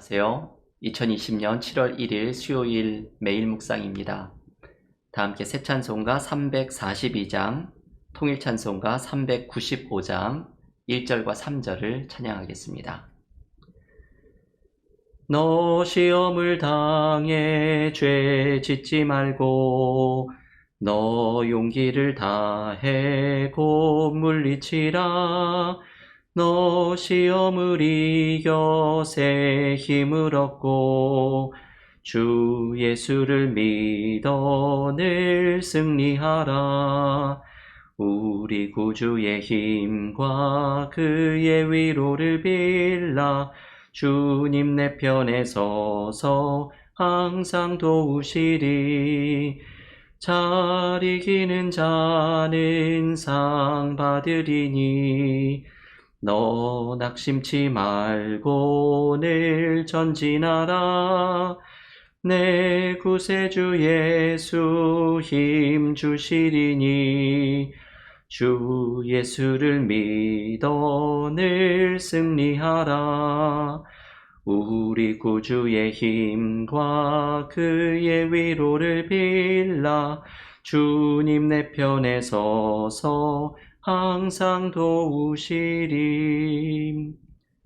안녕하세요. 2020년 7월 1일 수요일 매일 묵상입니다. 다 함께 새 찬송가 342장, 통일 찬송가 395장 1절과 3절을 찬양하겠습니다. 너 시험을 당해 죄 짓지 말고 너 용기를 다해 곧 물리치라. 너 시험을 이겨 새 힘을 얻고 주 예수를 믿어 늘 승리하라. 우리 구주의 힘과 그의 위로를 빌라. 주님 내 편에 서서 항상 도우시리. 잘 이기는 자는 상 받으리니 너 낙심치 말고 늘 전진하라. 내 구세주 예수 힘 주시리니 주 예수를 믿어 늘 승리하라. 우리 구주의 힘과 그의 위로를 빌라. 주님 내 편에 서서 항상 도우시리.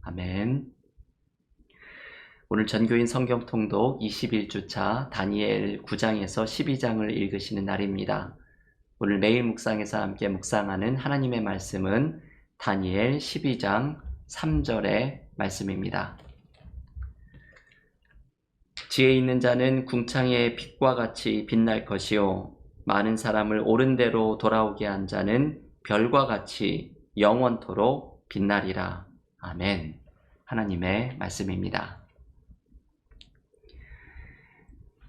아멘. 오늘 전교인 성경 통독 21주차 다니엘 9장에서 12장을 읽으시는 날입니다. 오늘 매일 묵상에서 함께 묵상하는 하나님의 말씀은 다니엘 12장 3절의 말씀입니다. 지혜 있는 자는 궁창의 빛과 같이 빛날 것이요 많은 사람을 옳은 대로 돌아오게 한 자는 별과 같이 영원토록 빛나리라. 아멘. 하나님의 말씀입니다.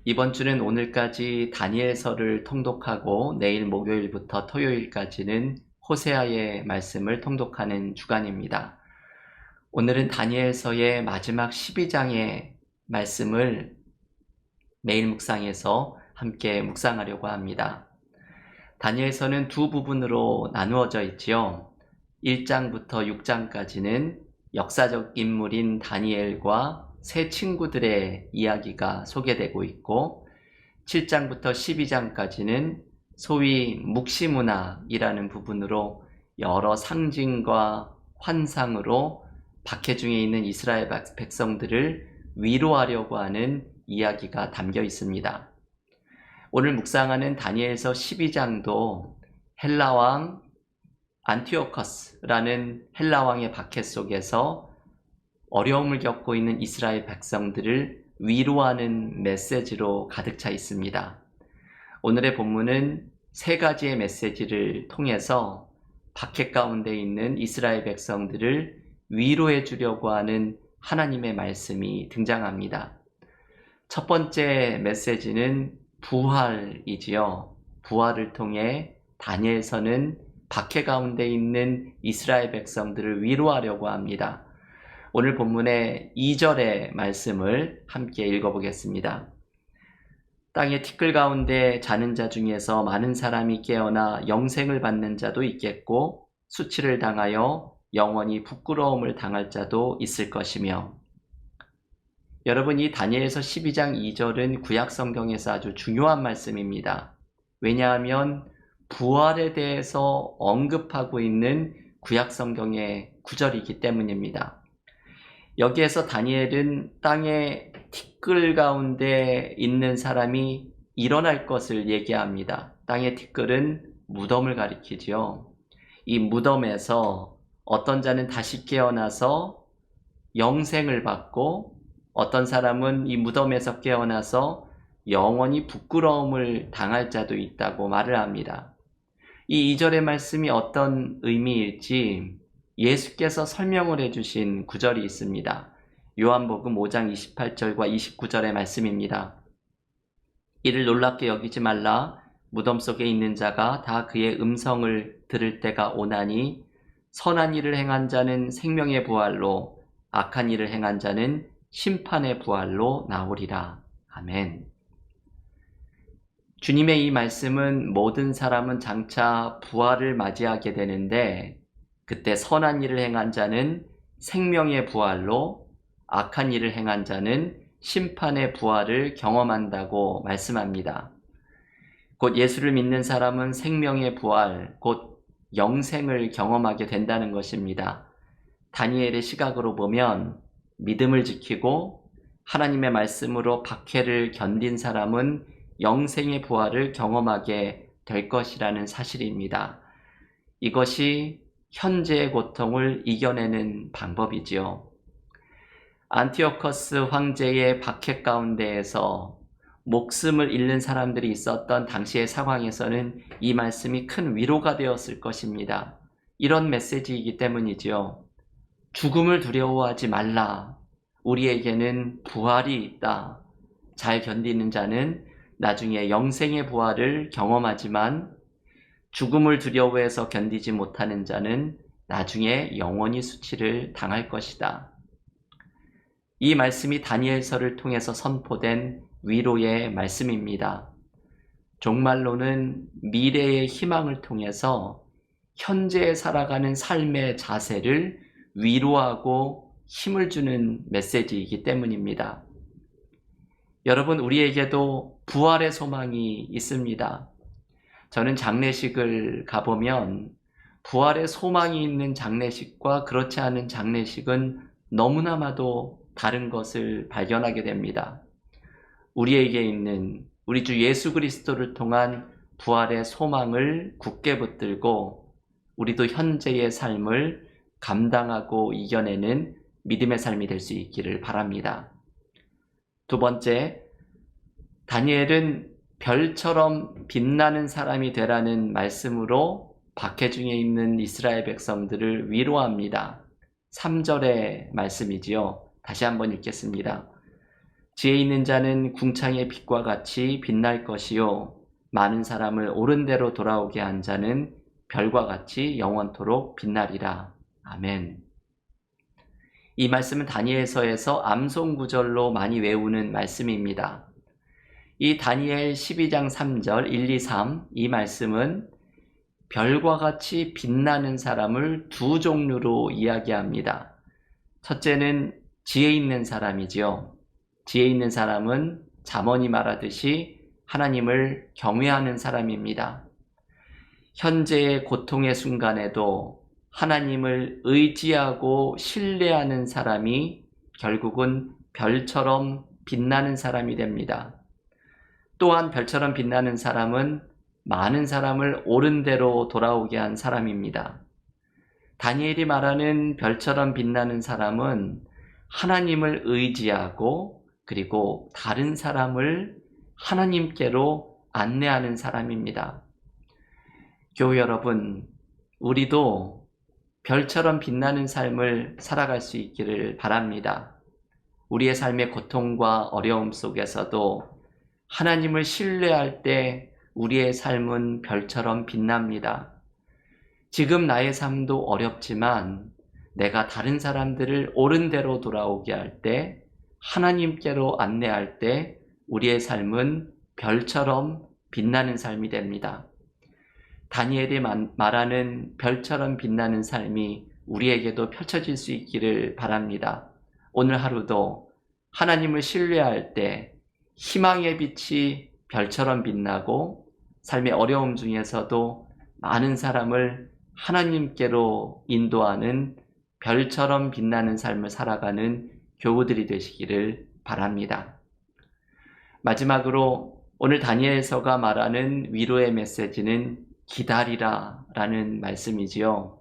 이번 주는 오늘까지 다니엘서를 통독하고 내일 목요일부터 토요일까지는 호세아의 말씀을 통독하는 주간입니다. 오늘은 다니엘서의 마지막 12장의 말씀을 매일 묵상에서 함께 묵상하려고 합니다. 다니엘서는 두 부분으로 나누어져 있지요. 1장부터 6장까지는 역사적 인물인 다니엘과 세 친구들의 이야기가 소개되고 있고 7장부터 12장까지는 소위 묵시문학이라는 부분으로 여러 상징과 환상으로 박해중에 있는 이스라엘 백성들을 위로하려고 하는 이야기가 담겨 있습니다. 오늘 묵상하는 다니엘서 12장도 헬라왕 안티오커스라는 헬라왕의 박해 속에서 어려움을 겪고 있는 이스라엘 백성들을 위로하는 메시지로 가득 차 있습니다. 오늘의 본문은 세 가지의 메시지를 통해서 박해 가운데 있는 이스라엘 백성들을 위로해 주려고 하는 하나님의 말씀이 등장합니다. 첫 번째 메시지는 부활이지요. 부활을 통해 다니엘서는 박해 가운데 있는 이스라엘 백성들을 위로하려고 합니다. 오늘 본문의 2절의 말씀을 함께 읽어보겠습니다. 땅의 티끌 가운데 자는 자 중에서 많은 사람이 깨어나 영생을 받는 자도 있겠고 수치를 당하여 영원히 부끄러움을 당할 자도 있을 것이며. 여러분, 이 다니엘서 12장 2절은 구약 성경에서 아주 중요한 말씀입니다. 왜냐하면 부활에 대해서 언급하고 있는 구약 성경의 구절이기 때문입니다. 여기에서 다니엘은 땅의 티끌 가운데 있는 사람이 일어날 것을 얘기합니다. 땅의 티끌은 무덤을 가리키지요. 이 무덤에서 어떤 자는 다시 깨어나서 영생을 받고 어떤 사람은 이 무덤에서 깨어나서 영원히 부끄러움을 당할 자도 있다고 말을 합니다. 이 2절의 말씀이 어떤 의미일지 예수께서 설명을 해주신 구절이 있습니다. 요한복음 5장 28절과 29절의 말씀입니다. 이를 놀랍게 여기지 말라. 무덤 속에 있는 자가 다 그의 음성을 들을 때가 오나니 선한 일을 행한 자는 생명의 부활로 악한 일을 행한 자는 심판의 부활로 나오리라. 아멘. 주님의 이 말씀은 모든 사람은 장차 부활을 맞이하게 되는데 그때 선한 일을 행한 자는 생명의 부활로 악한 일을 행한 자는 심판의 부활을 경험한다고 말씀합니다. 곧 예수를 믿는 사람은 생명의 부활, 곧 영생을 경험하게 된다는 것입니다. 다니엘의 시각으로 보면 믿음을 지키고 하나님의 말씀으로 박해를 견딘 사람은 영생의 부활을 경험하게 될 것이라는 사실입니다. 이것이 현재의 고통을 이겨내는 방법이지요. 안티오커스 황제의 박해 가운데에서 목숨을 잃는 사람들이 있었던 당시의 상황에서는 이 말씀이 큰 위로가 되었을 것입니다. 이런 메시지이기 때문이지요. 죽음을 두려워하지 말라. 우리에게는 부활이 있다. 잘 견디는 자는 나중에 영생의 부활을 경험하지만 죽음을 두려워해서 견디지 못하는 자는 나중에 영원히 수치를 당할 것이다. 이 말씀이 다니엘서를 통해서 선포된 위로의 말씀입니다. 종말로는 미래의 희망을 통해서 현재에 살아가는 삶의 자세를 위로하고 힘을 주는 메시지이기 때문입니다. 여러분, 우리에게도 부활의 소망이 있습니다. 저는 장례식을 가보면 부활의 소망이 있는 장례식과 그렇지 않은 장례식은 너무나마도 다른 것을 발견하게 됩니다. 우리에게 있는 우리 주 예수 그리스도를 통한 부활의 소망을 굳게 붙들고 우리도 현재의 삶을 감당하고 이겨내는 믿음의 삶이 될 수 있기를 바랍니다. 두 번째, 다니엘은 별처럼 빛나는 사람이 되라는 말씀으로 박해 중에 있는 이스라엘 백성들을 위로합니다. 3절의 말씀이지요. 다시 한번 읽겠습니다. 지혜 있는 자는 궁창의 빛과 같이 빛날 것이요 많은 사람을 옳은 대로 돌아오게 한 자는 별과 같이 영원토록 빛나리라. 아멘. 이 말씀은 다니엘서에서 암송 구절로 많이 외우는 말씀입니다. 이 다니엘 12장 3절 1, 2, 3 이 말씀은 별과 같이 빛나는 사람을 두 종류로 이야기합니다. 첫째는 지혜 있는 사람이지요. 지혜 있는 사람은 잠언이 말하듯이 하나님을 경외하는 사람입니다. 현재의 고통의 순간에도 하나님을 의지하고 신뢰하는 사람이 결국은 별처럼 빛나는 사람이 됩니다. 또한 별처럼 빛나는 사람은 많은 사람을 옳은 대로 돌아오게 한 사람입니다. 다니엘이 말하는 별처럼 빛나는 사람은 하나님을 의지하고 그리고 다른 사람을 하나님께로 안내하는 사람입니다. 교우 여러분, 우리도 별처럼 빛나는 삶을 살아갈 수 있기를 바랍니다. 우리의 삶의 고통과 어려움 속에서도 하나님을 신뢰할 때 우리의 삶은 별처럼 빛납니다. 지금 나의 삶도 어렵지만 내가 다른 사람들을 옳은 대로 돌아오게 할 때, 하나님께로 안내할 때 우리의 삶은 별처럼 빛나는 삶이 됩니다. 다니엘이 말하는 별처럼 빛나는 삶이 우리에게도 펼쳐질 수 있기를 바랍니다. 오늘 하루도 하나님을 신뢰할 때 희망의 빛이 별처럼 빛나고 삶의 어려움 중에서도 많은 사람을 하나님께로 인도하는 별처럼 빛나는 삶을 살아가는 교우들이 되시기를 바랍니다. 마지막으로 오늘 다니엘서가 말하는 위로의 메시지는 기다리라 라는 말씀이지요.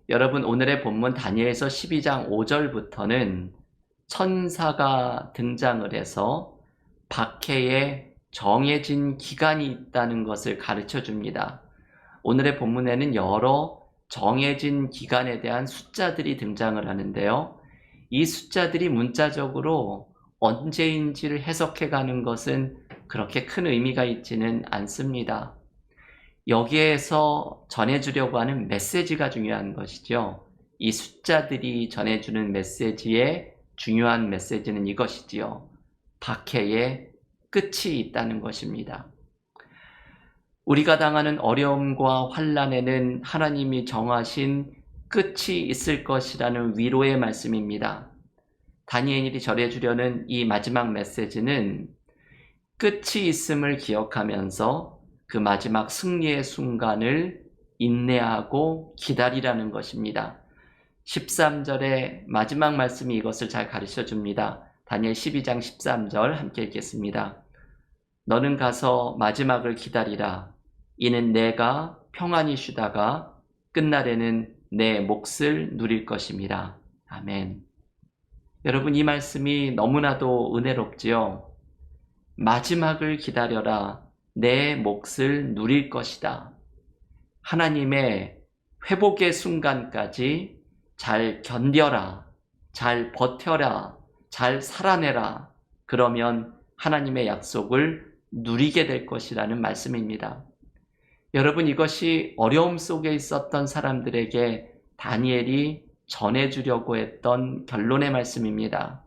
여러분, 오늘의 본문 다니엘서 12장 5절부터는 천사가 등장을 해서 박해에 정해진 기간이 있다는 것을 가르쳐 줍니다. 오늘의 본문에는 여러 정해진 기간에 대한 숫자들이 등장을 하는데요. 이 숫자들이 문자적으로 언제인지를 해석해 가는 것은 그렇게 큰 의미가 있지는 않습니다. 여기에서 전해주려고 하는 메시지가 중요한 것이죠. 이 숫자들이 전해주는 메시지의 중요한 메시지는 이것이지요. 박해의 끝이 있다는 것입니다. 우리가 당하는 어려움과 환난에는 하나님이 정하신 끝이 있을 것이라는 위로의 말씀입니다. 다니엘이 전해주려는 이 마지막 메시지는 끝이 있음을 기억하면서 그 마지막 승리의 순간을 인내하고 기다리라는 것입니다. 13절의 마지막 말씀이 이것을 잘 가르쳐 줍니다. 다니엘 12장 13절 함께 읽겠습니다. 너는 가서 마지막을 기다리라. 이는 내가 평안히 쉬다가 끝날에는 내 몫을 누릴 것임이라. 아멘. 여러분, 이 말씀이 너무나도 은혜롭지요. 마지막을 기다려라. 내 몫을 누릴 것이다. 하나님의 회복의 순간까지 잘 견뎌라. 잘 버텨라. 잘 살아내라. 그러면 하나님의 약속을 누리게 될 것이라는 말씀입니다. 여러분, 이것이 어려움 속에 있었던 사람들에게 다니엘이 전해주려고 했던 결론의 말씀입니다.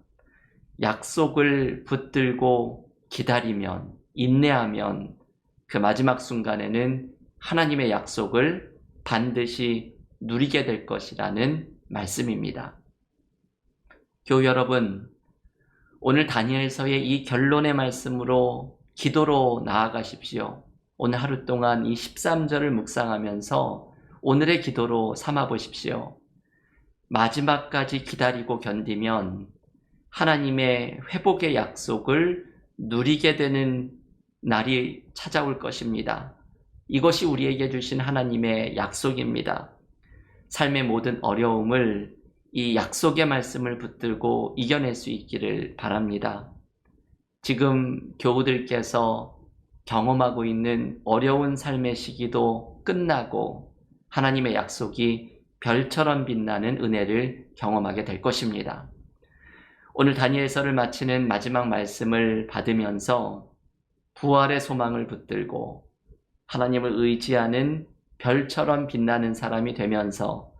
약속을 붙들고 기다리면, 인내하면 그 마지막 순간에는 하나님의 약속을 반드시 누리게 될 것이라는 말씀입니다. 교우 여러분, 오늘 다니엘서의 이 결론의 말씀으로 기도로 나아가십시오. 오늘 하루 동안 이 13절을 묵상하면서 오늘의 기도로 삼아 보십시오. 마지막까지 기다리고 견디면 하나님의 회복의 약속을 누리게 되는 날이 찾아올 것입니다. 이것이 우리에게 주신 하나님의 약속입니다. 삶의 모든 어려움을 이 약속의 말씀을 붙들고 이겨낼 수 있기를 바랍니다. 지금 교우들께서 경험하고 있는 어려운 삶의 시기도 끝나고 하나님의 약속이 별처럼 빛나는 은혜를 경험하게 될 것입니다. 오늘 다니엘서를 마치는 마지막 말씀을 받으면서 부활의 소망을 붙들고 하나님을 의지하는 별처럼 빛나는 사람이 되면서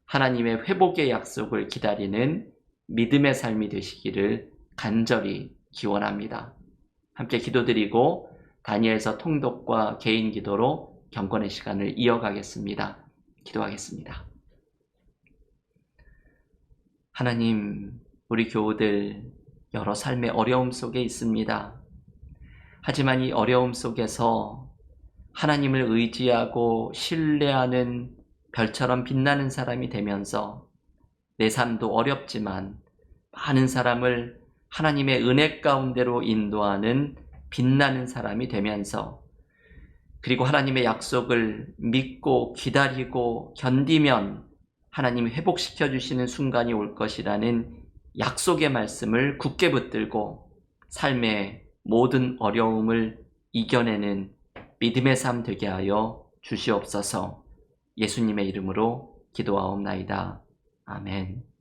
하나님의 회복의 약속을 기다리는 믿음의 삶이 되시기를 간절히 기원합니다. 함께 기도드리고 다니엘서 통독과 개인 기도로 경건의 시간을 이어가겠습니다. 기도하겠습니다. 하나님, 우리 교우들 여러 삶의 어려움 속에 있습니다. 하지만 이 어려움 속에서 하나님을 의지하고 신뢰하는 별처럼 빛나는 사람이 되면서 내 삶도 어렵지만 많은 사람을 하나님의 은혜 가운데로 인도하는 빛나는 사람이 되면서 그리고 하나님의 약속을 믿고 기다리고 견디면 하나님이 회복시켜 주시는 순간이 올 것이라는 약속의 말씀을 굳게 붙들고 삶의 모든 어려움을 이겨내는 믿음의 삶 되게 하여 주시옵소서. 예수님의 이름으로 기도하옵나이다. 아멘.